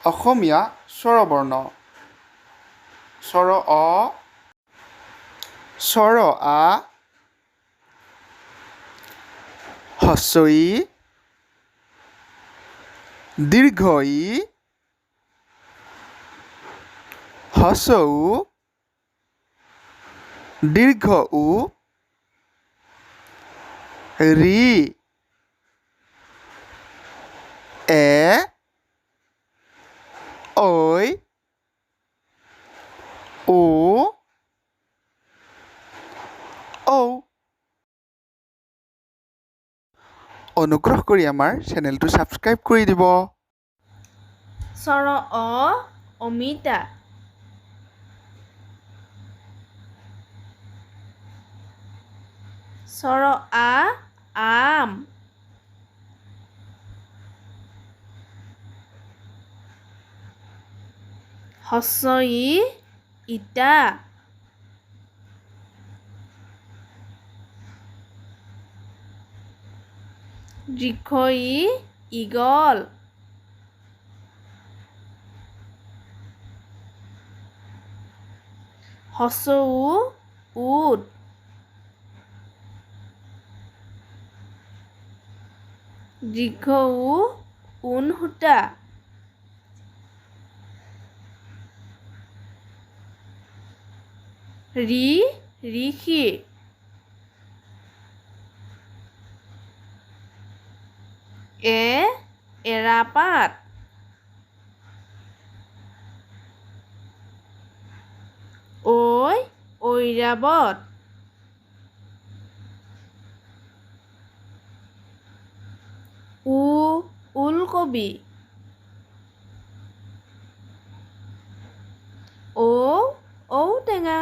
অসমীয়া স্বৰবৰ্ণ স্বৰ অ স্বৰ আ হস্ৰ ই দীৰ্ঘ ই হস্ৰ উ দীৰ্ঘ উ ঋ এ ঐ ও ঔ অনুগ্ৰহ কৰি আমাৰ চেনেলটো ছাবস্ক্ৰাইব কৰি দিব। স্বৰ অ অমিতা স্বৰ আ আম হস্ৰ ই ইটা দীৰ্ঘ ই ঈগল হস্ৰ উ উট দীৰ্ঘ উ ঊণ সূতা ঋ ঋষি এৰাপাত ঐ ঐৰাবত ও ওলকবি ঔ ঔটেঙা